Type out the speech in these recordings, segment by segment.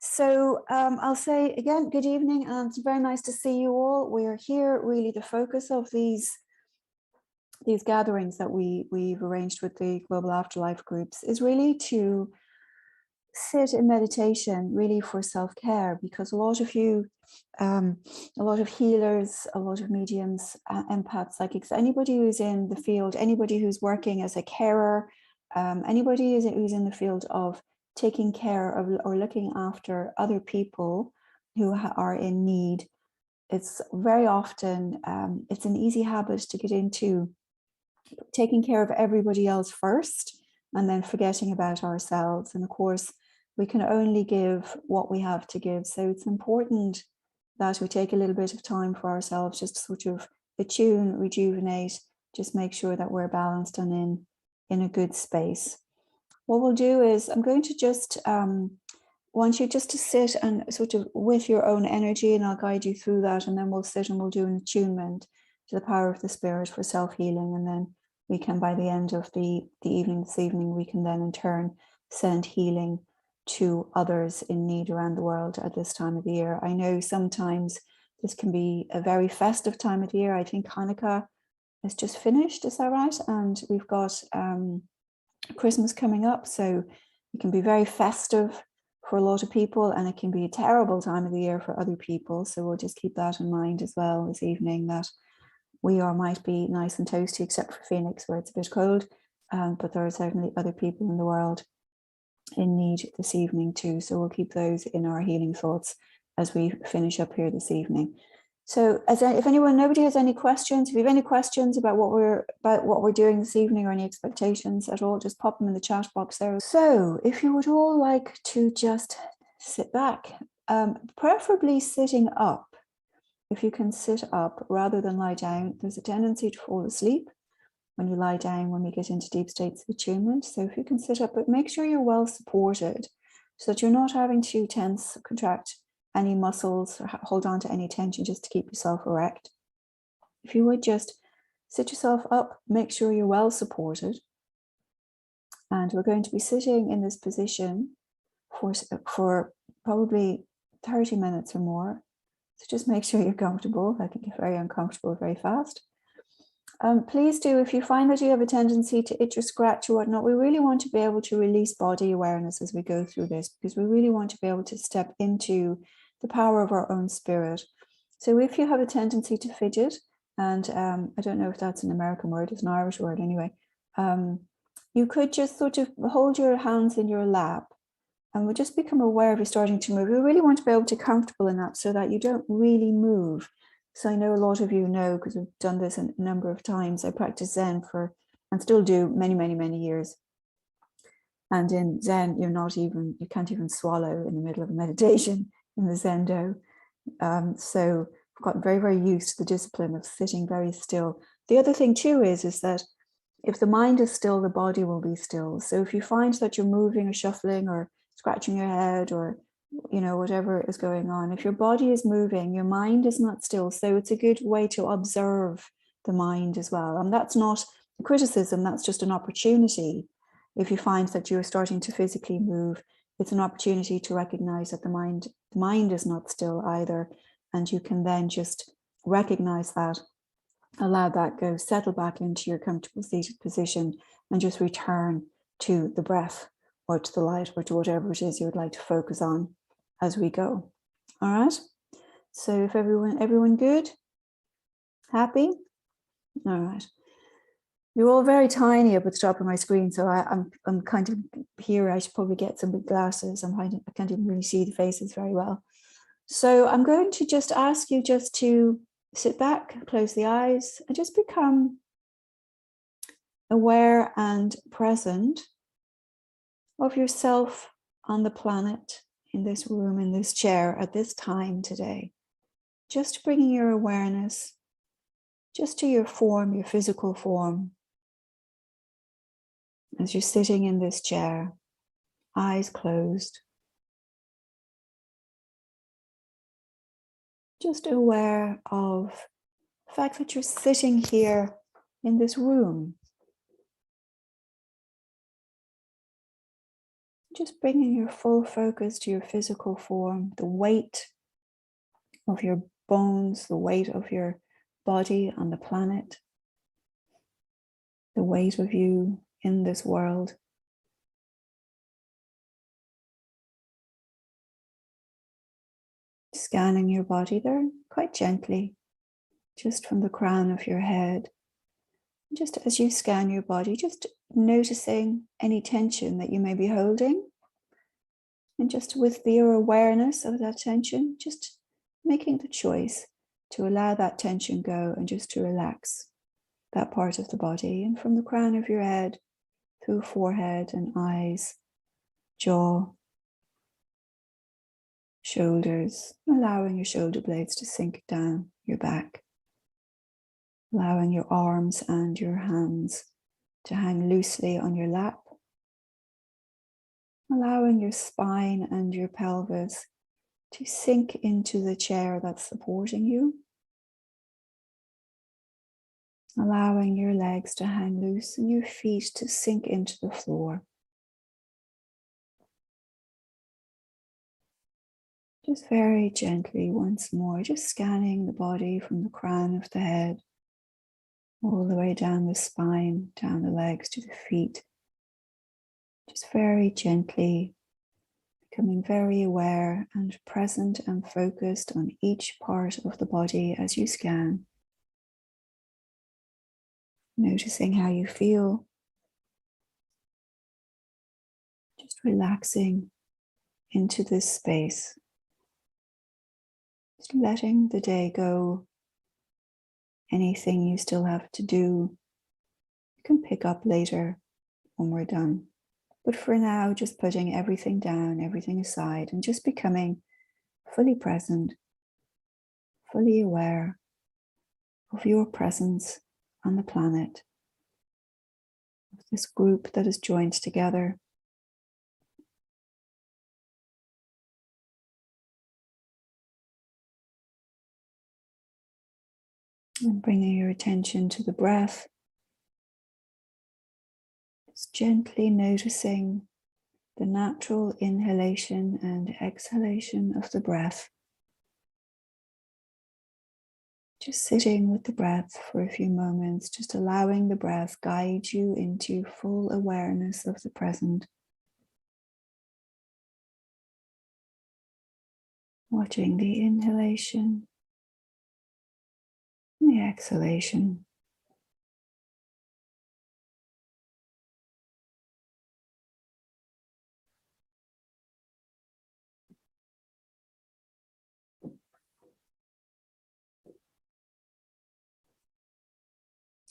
So I'll say again, good evening, and it's very nice to see you all. We're here, really the focus of these gatherings that we've arranged with the Global Afterlife groups is really to sit in meditation, really for self-care, because a lot of you, a lot of healers, a lot of mediums, empaths, psychics, anybody who's in the field, anybody who's working as a carer, anybody who's in the field of taking care of or looking after other people who are in need, it's very often, it's an easy habit to get into taking care of everybody else first and then forgetting about ourselves. And of course, we can only give what we have to give. So it's important that we take a little bit of time for ourselves, just to sort of attune, rejuvenate, just make sure that we're balanced and in a good space. What we'll do is I'm going to just want you just to sit and sort of with your own energy, and I'll guide you through that, and then we'll sit and we'll do an attunement to the power of the spirit for self-healing, and then we can, by the end of the evening this evening, we can then in turn send healing to others in need around the world at this time of the year. I know sometimes this can be a very festive time of the year. I think Hanukkah is just finished, is that right? And we've got Christmas coming up, so it can be very festive for a lot of people, and it can be a terrible time of the year for other people. So we'll just keep that in mind as well this evening, that we might be nice and toasty, except for Phoenix, where it's a bit cold, but there are certainly other people in the world in need this evening too. So we'll keep those in our healing thoughts as we finish up here this evening. So if nobody has any questions, if you have any questions about what we're doing this evening or any expectations at all, just pop them in the chat box there. So if you would all like to just sit back, preferably sitting up. If you can sit up rather than lie down, there's a tendency to fall asleep when you lie down when we get into deep states of attunement. So if you can sit up, but make sure you're well supported so that you're not having to tense, contract any muscles or hold on to any tension, just to keep yourself erect. If you would just sit yourself up, make sure you're well supported. And we're going to be sitting in this position for probably 30 minutes or more. So just make sure you're comfortable. I can get very uncomfortable very fast. Please do, if you find that you have a tendency to itch or scratch or whatnot, we really want to be able to release body awareness as we go through this, because we really want to be able to step into the power of our own spirit. So if you have a tendency to fidget, and I don't know if that's an American word, it's an Irish word anyway, you could just sort of hold your hands in your lap and we'll just become aware of you starting to move. We really want to be able to be comfortable in that so that you don't really move. So I know a lot of you know, because we've done this a number of times. I practiced Zen and still do many, many, many years. And in Zen, you can't even swallow in the middle of a meditation in the Zendo. So I've gotten very, very used to the discipline of sitting very still. The other thing too is that if the mind is still, the body will be still. So if you find that you're moving or shuffling or scratching your head or whatever is going on, if your body is moving, your mind is not still. So it's a good way to observe the mind as well. And that's not a criticism, that's just an opportunity. If you find that you're starting to physically move, it's an opportunity to recognize that the mind is not still either. And you can then just recognize that, allow that go, settle back into your comfortable seated position, and just return to the breath or to the light or to whatever it is you would like to focus on as we go. All right. So if everyone good? Happy? All right. You're all very tiny up at the top of my screen, so I'm kind of here. I should probably get some big glasses. I can't even really see the faces very well. So I'm going to just ask you just to sit back, close the eyes, and just become aware and present of yourself on the planet, in this room, in this chair, at this time today. Just bringing your awareness just to your form, your physical form. As you're sitting in this chair, eyes closed. Just aware of the fact that you're sitting here in this room. Just bringing your full focus to your physical form, the weight of your bones, the weight of your body on the planet, the weight of you in this world. Scanning your body there quite gently, just from the crown of your head. Just as you scan your body, just noticing any tension that you may be holding. And just with your awareness of that tension, just making the choice to allow that tension go and just to relax that part of the body. And from the crown of your head, through forehead and eyes, jaw, shoulders, allowing your shoulder blades to sink down your back, allowing your arms and your hands to hang loosely on your lap, allowing your spine and your pelvis to sink into the chair that's supporting you, allowing your legs to hang loose and your feet to sink into the floor. Just very gently once more, just scanning the body from the crown of the head all the way down the spine, down the legs to the feet. Just very gently becoming very aware and present and focused on each part of the body as you scan. Noticing how you feel. Just relaxing into this space. Just letting the day go. Anything you still have to do, you can pick up later when we're done. But for now, just putting everything down, everything aside, and just becoming fully present, fully aware of your presence on the planet, of this group that is joined together. And bringing your attention to the breath, just gently noticing the natural inhalation and exhalation of the breath. Just sitting with the breath for a few moments, just allowing the breath guide you into full awareness of the present. Watching the inhalation and the exhalation.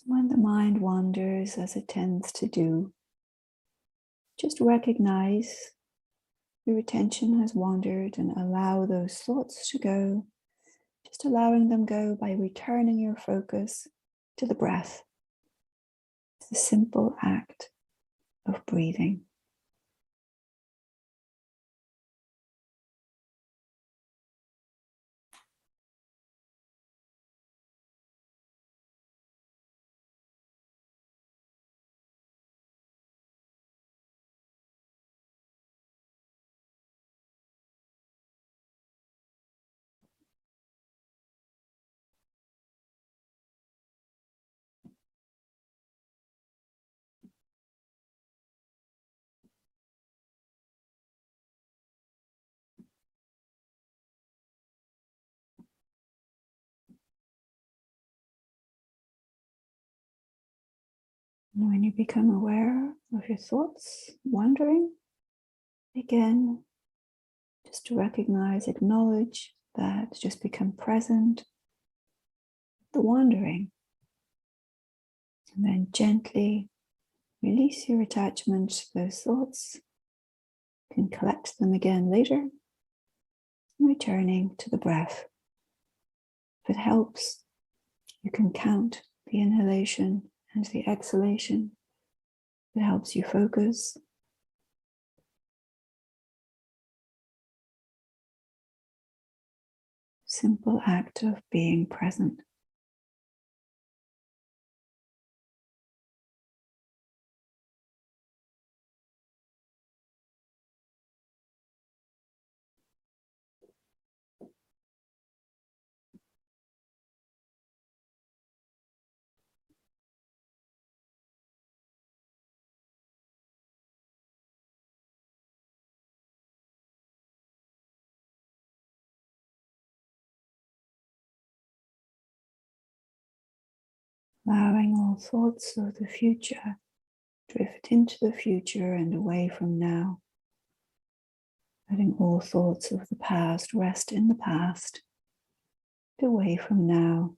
When the mind wanders, as it tends to do, just recognize your attention has wandered and allow those thoughts to go. Just allowing them go by returning your focus to the breath. It's the simple act of breathing. And when you become aware of your thoughts wandering, again, just to recognize, acknowledge that, just become present, the wandering. And then gently release your attachment to those thoughts. You can collect them again later, returning to the breath. If it helps, you can count the inhalation and the exhalation. It helps you focus. Simple act of being present. allowing all thoughts of the future drift into the future and away from now, letting all thoughts of the past rest in the past and away from now.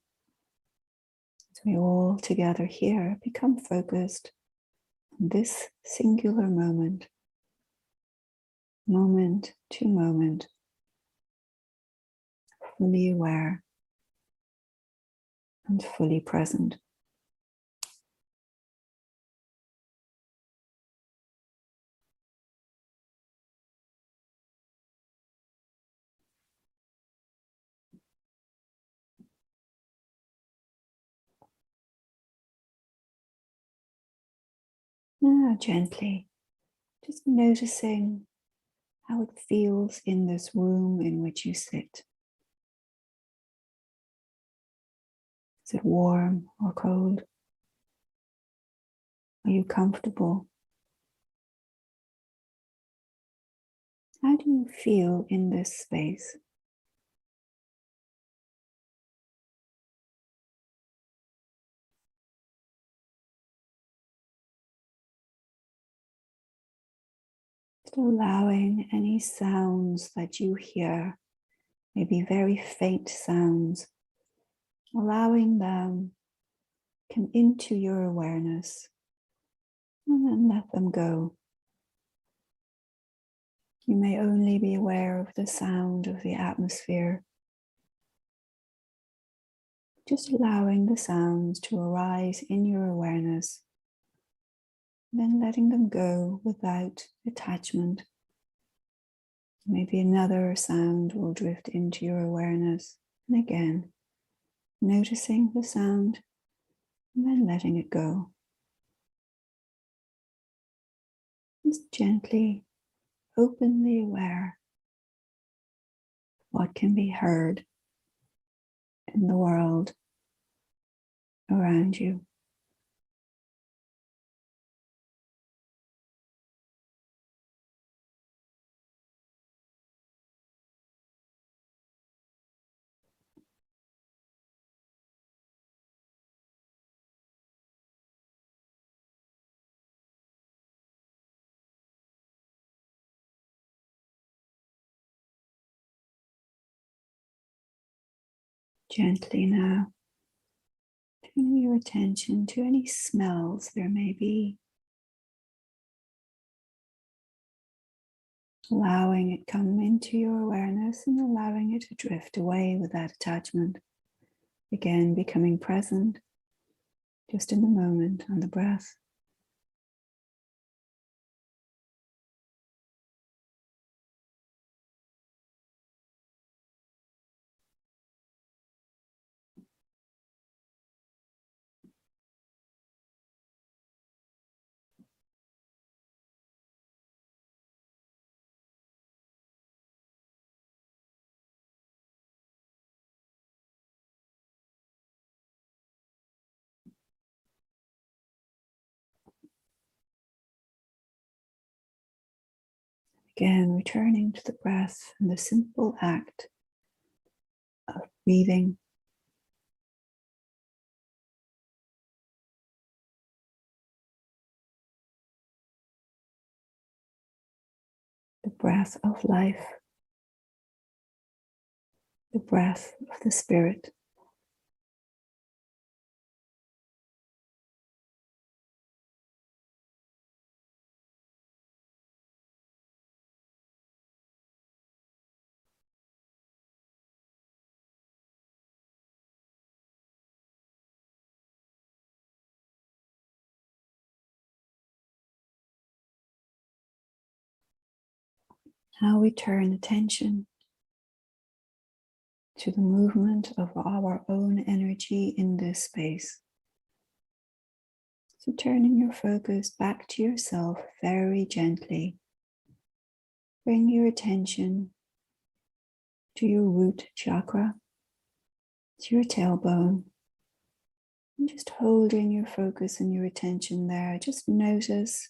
As we all together here become focused on this singular moment, moment to moment, fully aware and fully present. Now gently, just noticing how it feels in this room in which you sit. Is it warm or cold? Are you comfortable? How do you feel in this space? Just allowing any sounds that you hear, maybe very faint sounds, allowing them come into your awareness and then let them go. You may only be aware of the sound of the atmosphere, just allowing the sounds to arise in your awareness, then letting them go without attachment. Maybe another sound will drift into your awareness, and again, noticing the sound and then letting it go. Just gently, openly aware of what can be heard in the world around you. Gently now, turning your attention to any smells there may be, allowing it come into your awareness and allowing it to drift away without attachment. Again, becoming present just in the moment and the breath. Again, returning to the breath and the simple act of breathing. The breath of life, the breath of the spirit. How we turn attention to the movement of our own energy in this space. So turning your focus back to yourself very gently. Bring your attention to your root chakra, to your tailbone. And just holding your focus and your attention there, just notice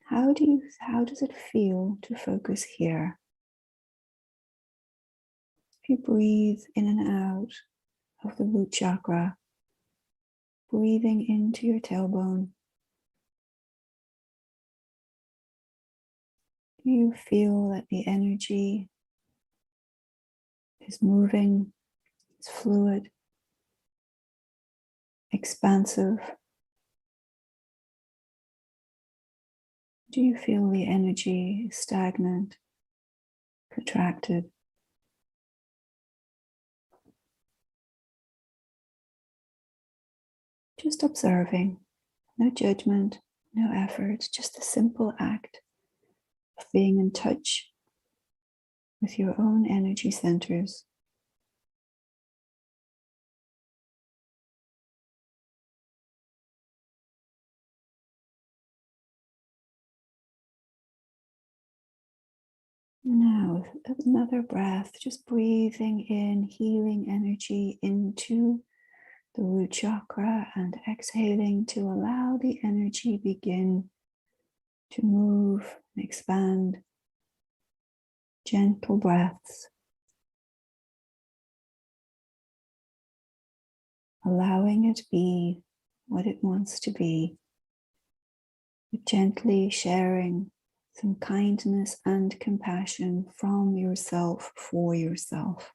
how does it feel to focus here? If you breathe in and out of the root chakra, breathing into your tailbone. Do you feel that the energy is moving, it's fluid, expansive? Do you feel the energy is stagnant, contracted? Just observing, no judgment, no effort, just a simple act of being in touch with your own energy centers. Now, with another breath, just breathing in healing energy into the root chakra and exhaling to allow the energy begin to move and expand. Gentle breaths, allowing it be what it wants to be, but gently sharing some kindness and compassion from yourself for yourself.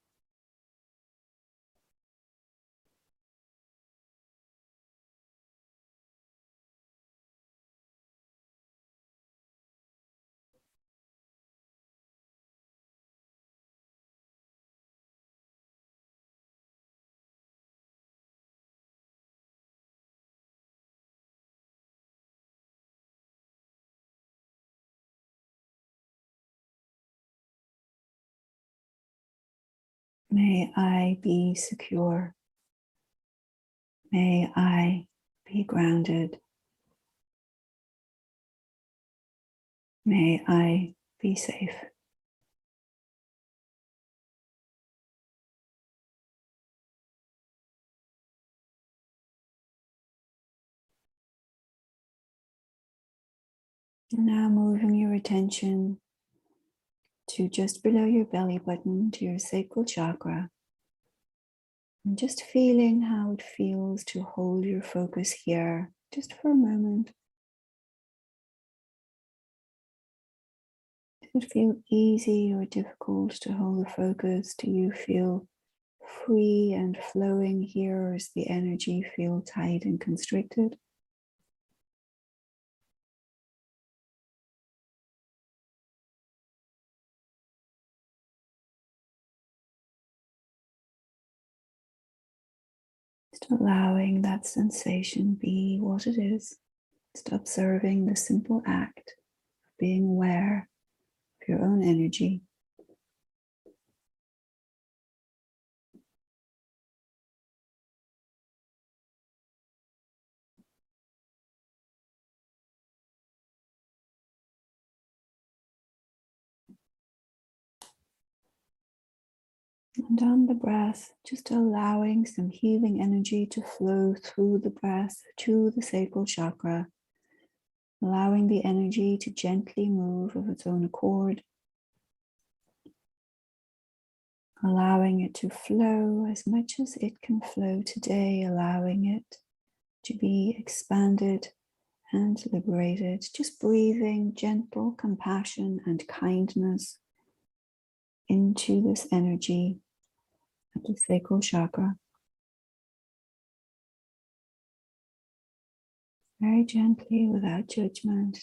May I be secure. May I be grounded. May I be safe. And now moving your attention to just below your belly button, to your sacral chakra. And just feeling how it feels to hold your focus here, just for a moment. Does it feel easy or difficult to hold the focus? Do you feel free and flowing here, or does the energy feel tight and constricted? Just allowing that sensation be what it is. Just observing the simple act of being aware of your own energy. And on the breath, just allowing some healing energy to flow through the breath to the sacral chakra, allowing the energy to gently move of its own accord, allowing it to flow as much as it can flow today, allowing it to be expanded and liberated. Just breathing gentle compassion and kindness into this energy at the sacral chakra. Very gently, without judgment,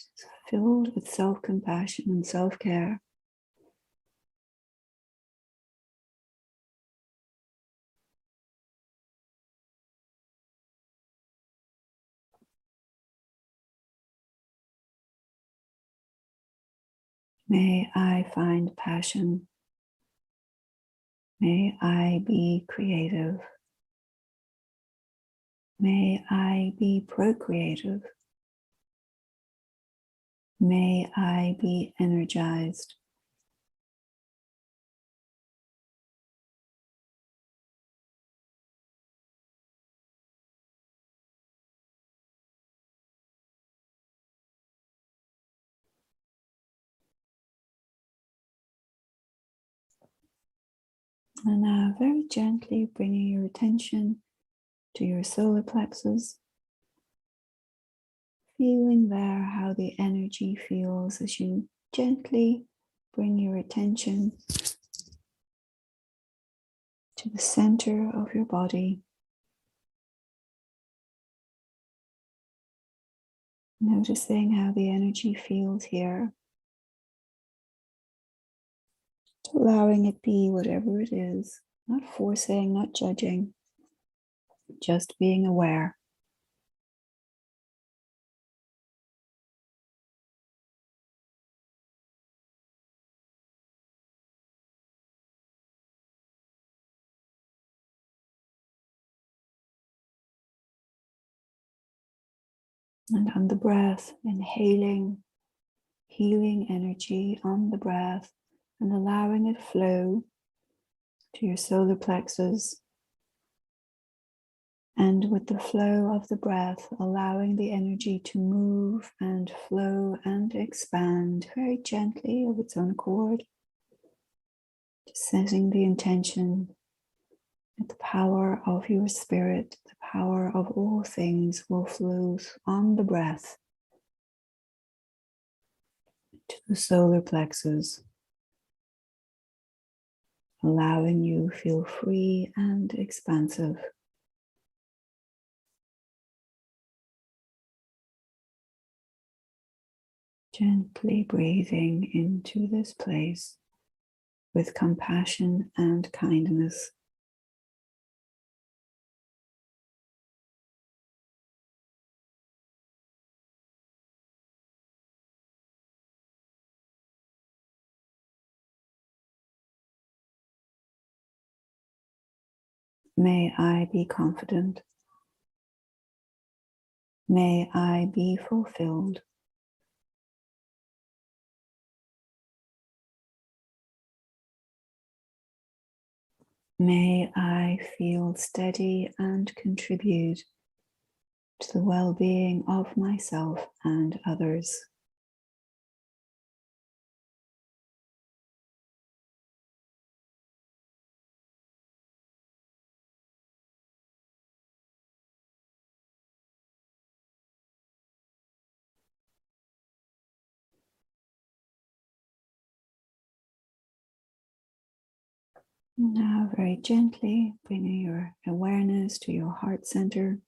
filled with self-compassion and self-care. May I find passion. May I be creative. May I be procreative. May I be energized. And now very gently bringing your attention to your solar plexus. feeling there how the energy feels as you gently bring your attention to the center of your body. Noticing how the energy feels here. Allowing it be whatever it is, not forcing, not judging, just being aware. And on the breath, inhaling healing energy on the breath and allowing it flow to your solar plexus. And with the flow of the breath, allowing the energy to move and flow and expand very gently of its own accord. Just setting the intention that the power of your spirit, the power of all things will flow on the breath to the solar plexus, allowing you feel free and expansive. Gently breathing into this place with compassion and kindness. May I be confident. May I be fulfilled. May I feel steady and contribute to the well-being of myself and others. Now, very gently, bringing your awareness to your heart center.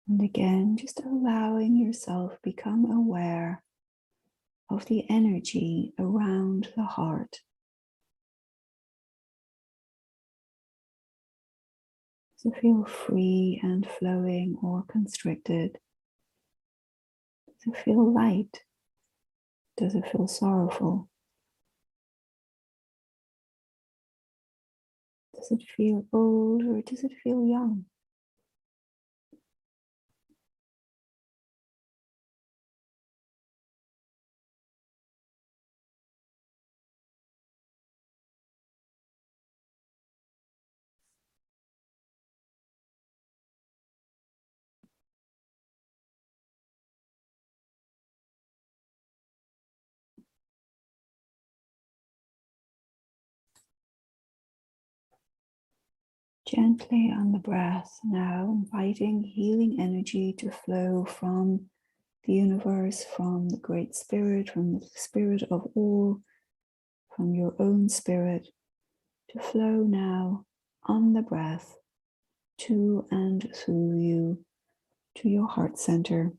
And again, just allowing yourself become aware of the energy around the heart. Does it feel free and flowing or constricted? Does it feel light? Does it feel sorrowful? Does it feel old or does it feel young? Gently on the breath, now inviting healing energy to flow from the universe, from the Great Spirit, from the Spirit of all, from your own spirit, to flow now on the breath to and through you to your heart center.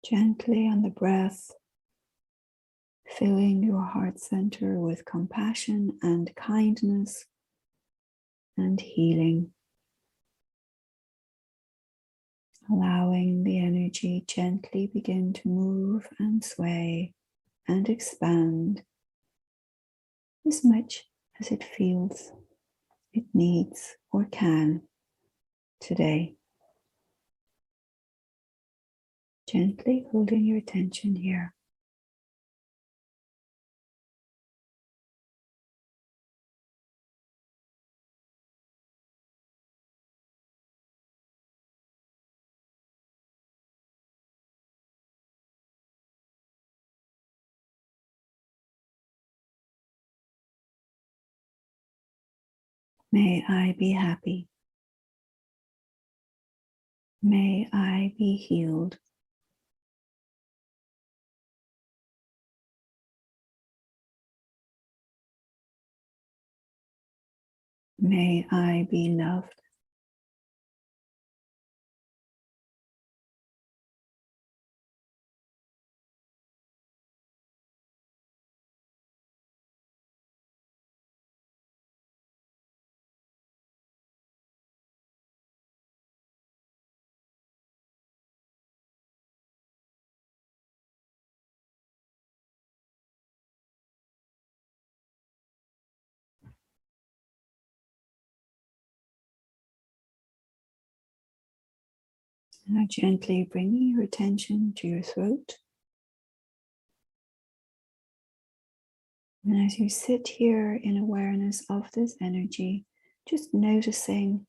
Gently on the breath, filling your heart center with compassion and kindness and healing. Allowing the energy gently begin to move and sway and expand as much as it feels it needs or can today. Gently holding your attention here. May I be happy. May I be healed. May I be loved. Now gently bringing your attention to your throat. And as you sit here in awareness of this energy, just noticing,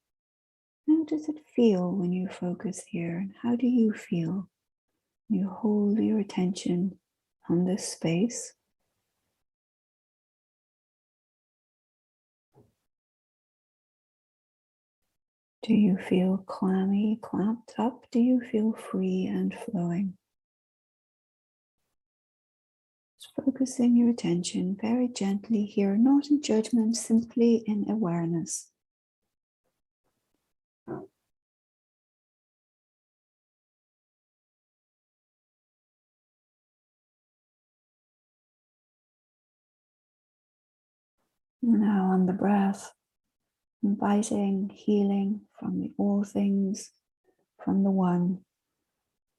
how does it feel when you focus here? How do you feel? You hold your attention on this space. Do you feel clammy, clamped up? Do you feel free and flowing? Just focusing your attention very gently here, not in judgment, simply in awareness. Now on the breath, inviting healing from the all things, from the one,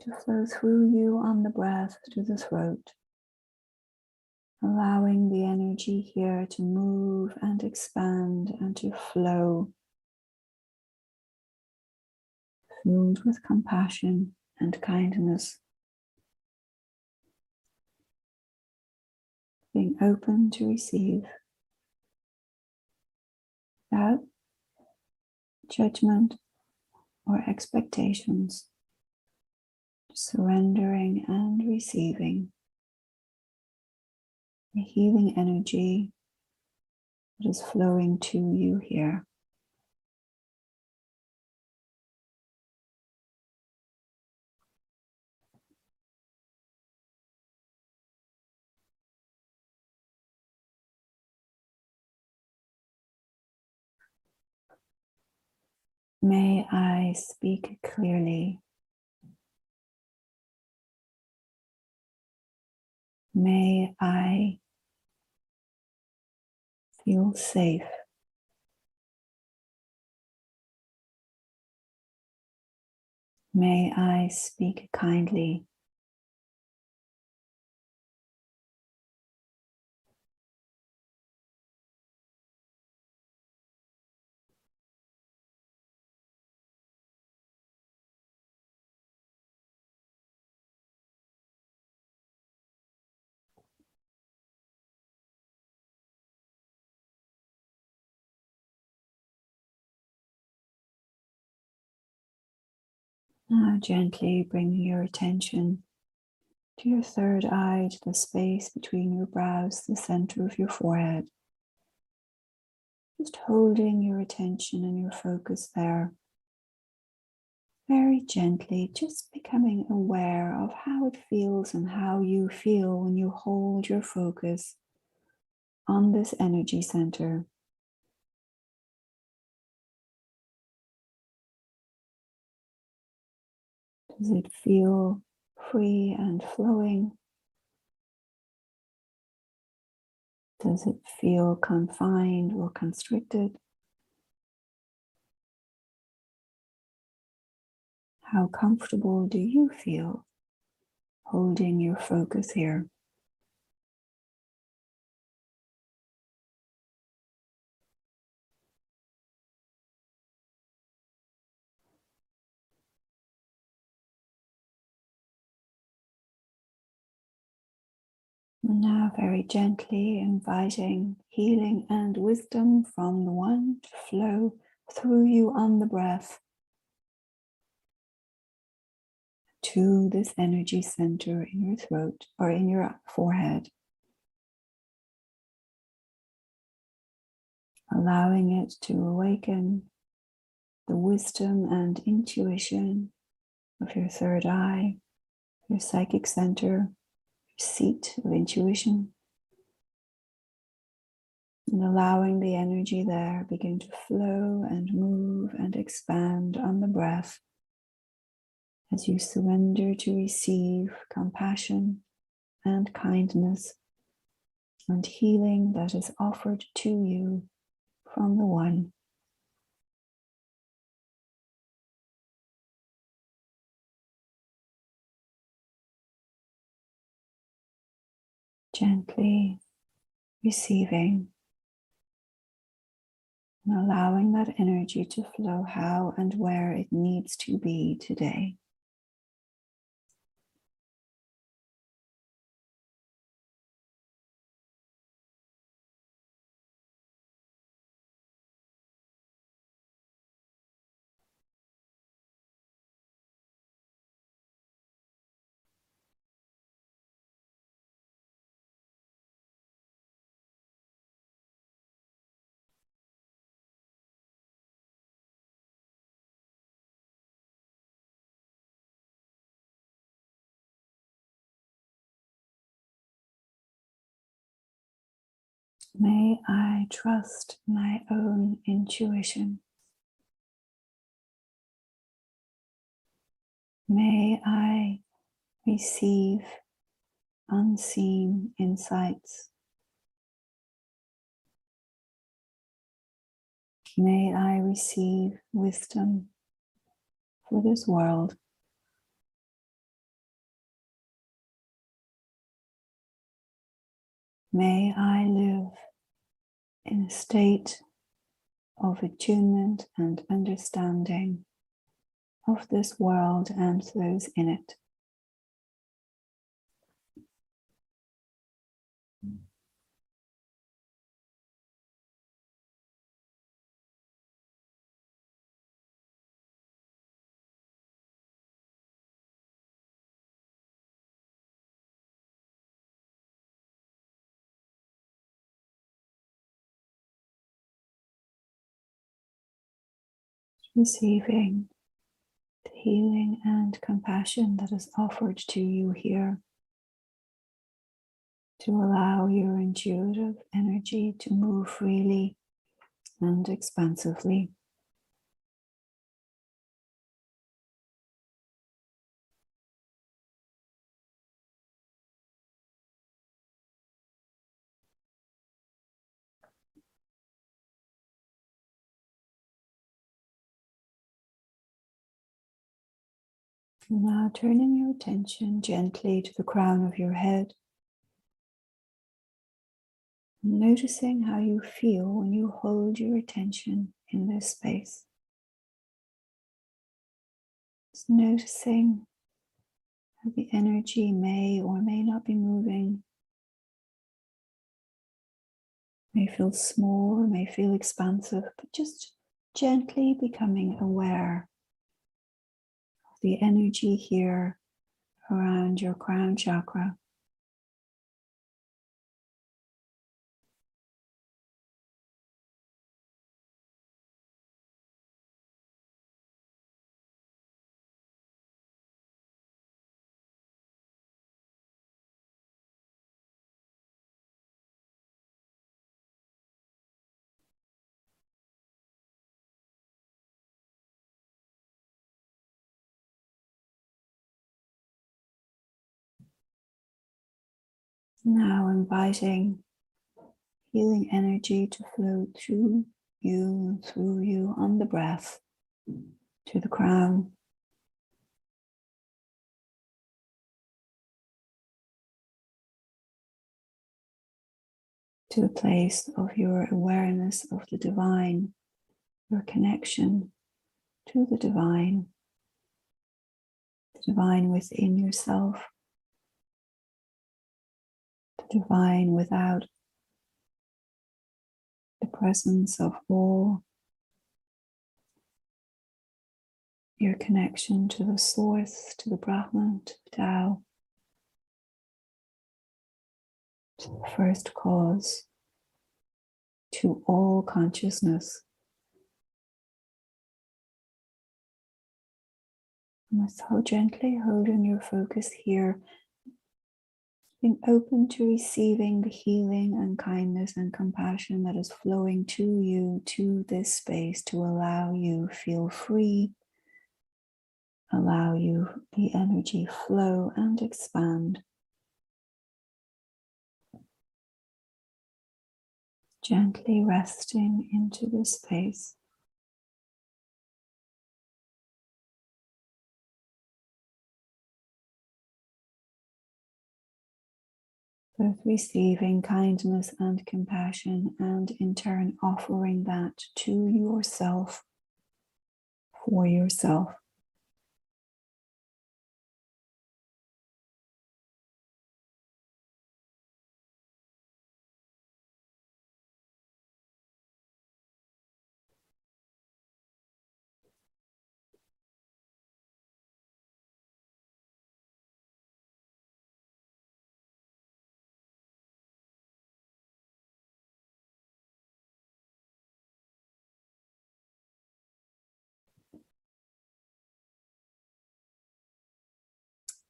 to flow through you on the breath to the throat, allowing the energy here to move and expand and to flow, filled with compassion and kindness, being open to receive without judgment or expectations, surrendering and receiving the healing energy that is flowing to you here. May I speak clearly. May I feel safe. May I speak kindly. Now gently bringing your attention to your third eye, to the space between your brows, the center of your forehead. Just holding your attention and your focus there. Very gently, just becoming aware of how it feels and how you feel when you hold your focus on this energy center. Does it feel free and flowing? Does it feel confined or constricted? How comfortable do you feel holding your focus here? And now very gently inviting healing and wisdom from the one to flow through you on the breath to this energy center in your throat or in your forehead, allowing it to awaken the wisdom and intuition of your third eye, your psychic center, your seat of intuition, and allowing the energy there begin to flow and move and expand on the breath as you surrender to receive compassion and kindness and healing that is offered to you from the One. Gently receiving and allowing that energy to flow how and where it needs to be today. May I trust my own intuition. May I receive unseen insights. May I receive wisdom for this world. May I live in a state of attunement and understanding of this world and those in it. Receiving the healing and compassion that is offered to you here, to allow your intuitive energy to move freely and expansively. Now turning your attention gently to the crown of your head, noticing how you feel when you hold your attention in this space. Just noticing how the energy may or may not be moving, may feel small or may feel expansive, but just gently becoming aware of the energy here around your crown chakra. Now inviting healing energy to flow through you and through you on the breath to the crown. To a place of your awareness of the divine, your connection to the divine within yourself, the divine without the presence of all, your connection to the source, to the Brahman, to the Tao, to the first cause, to all consciousness. So gently holding your focus here, being open to receiving the healing and kindness and compassion that is flowing to you, to this space, to allow you feel free, allow you the energy flow and expand. Gently resting into this space. Both receiving kindness and compassion, and in turn offering that to yourself, for yourself.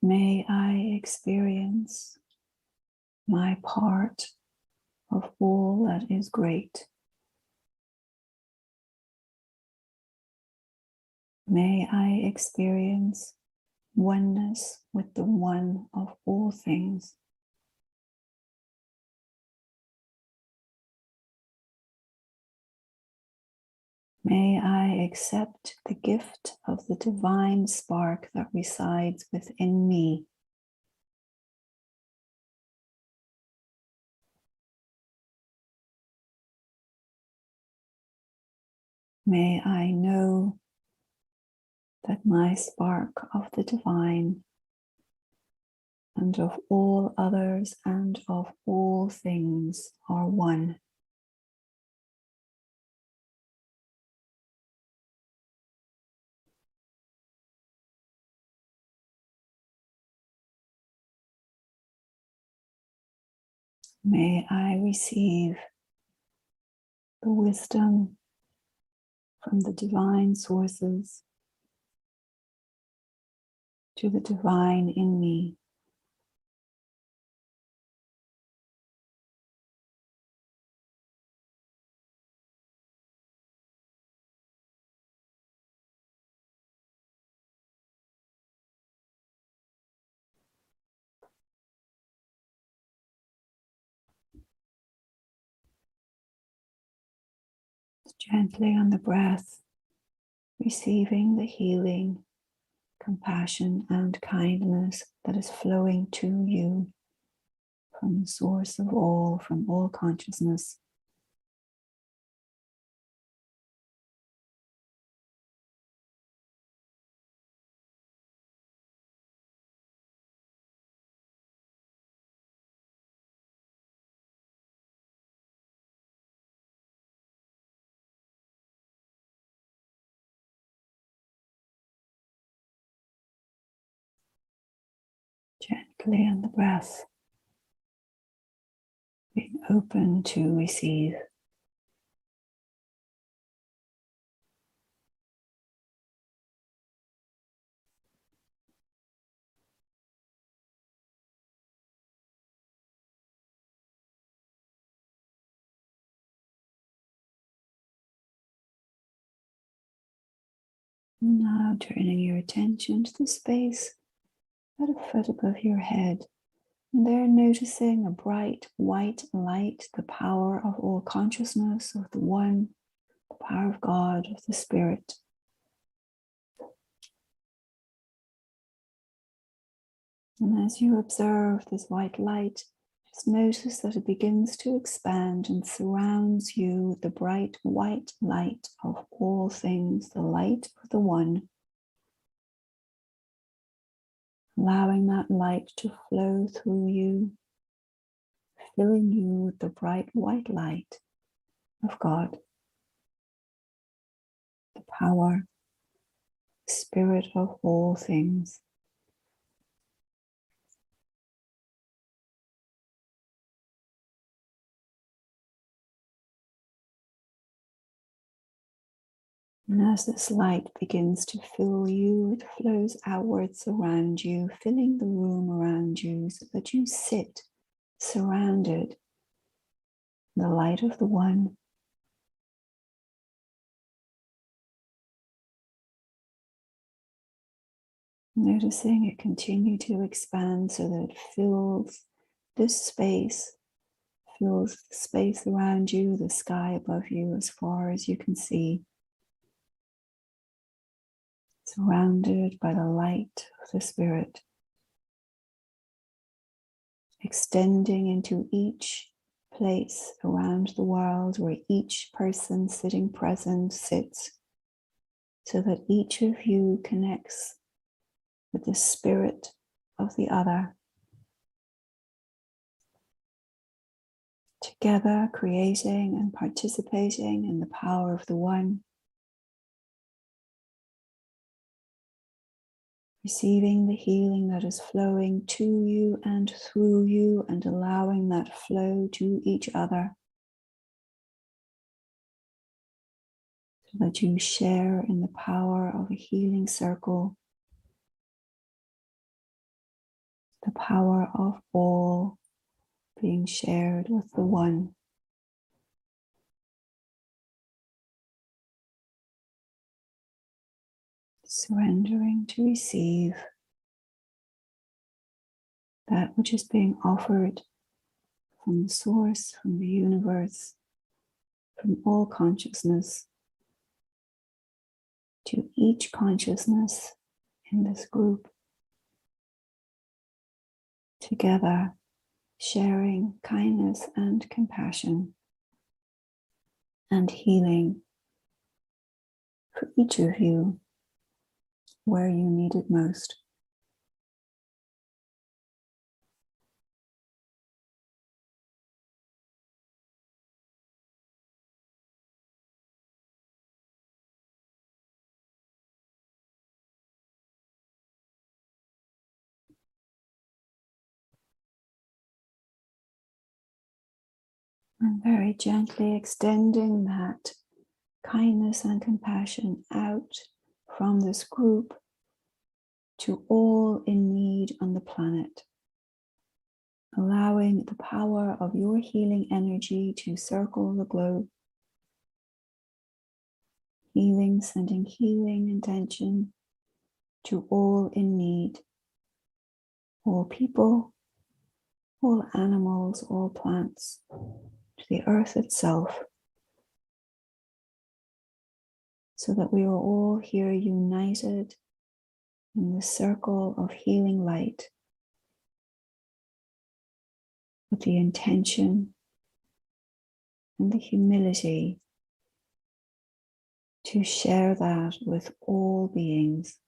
May I experience my part of all that is great. May I experience oneness with the one of all things. May I accept the gift of the divine spark that resides within me. May I know that my spark of the divine and of all others and of all things are one. May I receive the wisdom from the divine sources to the divine in me. Gently on the breath, receiving the healing, compassion, and kindness that is flowing to you from the source of all, from all consciousness. Gently on the breath, being open to receive. Now turning your attention to the space at a foot above your head. And there noticing a bright white light, the power of all consciousness, of the one, the power of God, of the Spirit. And as you observe this white light, just notice that it begins to expand and surrounds you, the bright white light of all things, the light of the one. Allowing that light to flow through you, filling you with the bright white light of God, the power, Spirit of all things. And as this light begins to fill you, it flows outwards around you, filling the room around you so that you sit surrounded in the light of the One. Noticing it continue to expand so that it fills this space, fills the space around you, the sky above you as far as you can see. Surrounded by the light of the Spirit, extending into each place around the world where each person sitting present sits, so that each of you connects with the spirit of the other, together creating and participating in the power of the One, receiving the healing that is flowing to you and through you, and allowing that flow to each other, so that you share in the power of a healing circle, the power of all being shared with the One. Surrendering to receive that which is being offered from the source, from the universe, from all consciousness, to each consciousness in this group, together sharing kindness and compassion and healing for each of you where you need it most. And very gently extending that kindness and compassion out from this group to all in need on the planet, allowing the power of your healing energy to circle the globe, healing, sending healing intention to all in need, all people, all animals, all plants, to the earth itself, so that we are all here united in the circle of healing light with the intention and the humility to share that with all beings.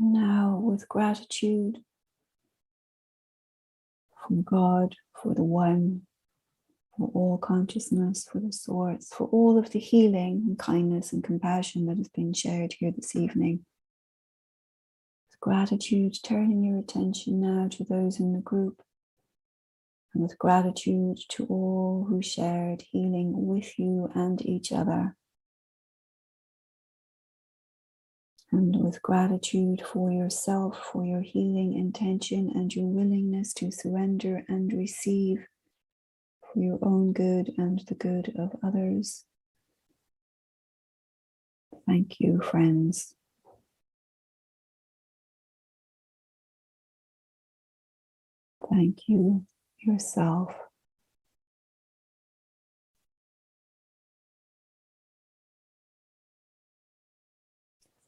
Now, with gratitude from God, for the One, for all consciousness, for the source, for all of the healing and kindness and compassion that has been shared here this evening. With gratitude, turning your attention now to those in the group, and with gratitude to all who shared healing with you and each other. And with gratitude for yourself, for your healing intention and your willingness to surrender and receive for your own good and the good of others. Thank you, friends. Thank you, yourself.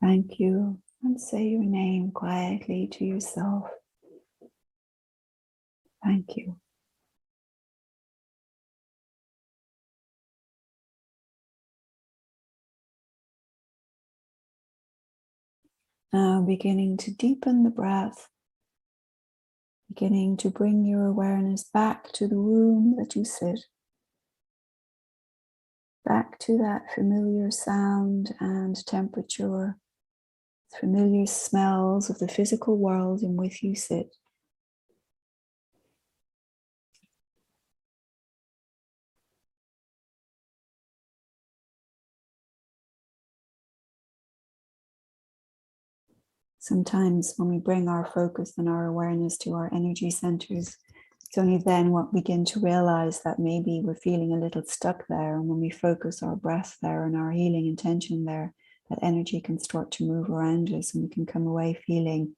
Thank you. And say your name quietly to yourself. Thank you. Now beginning to deepen the breath, beginning to bring your awareness back to the room that you sit, back to that familiar sound and temperature, familiar smells of the physical world in which you sit. Sometimes when we bring our focus and our awareness to our energy centers, it's only then we begin to realize that maybe we're feeling a little stuck there. And when we focus our breath there and our healing intention there, that energy can start to move around us and we can come away feeling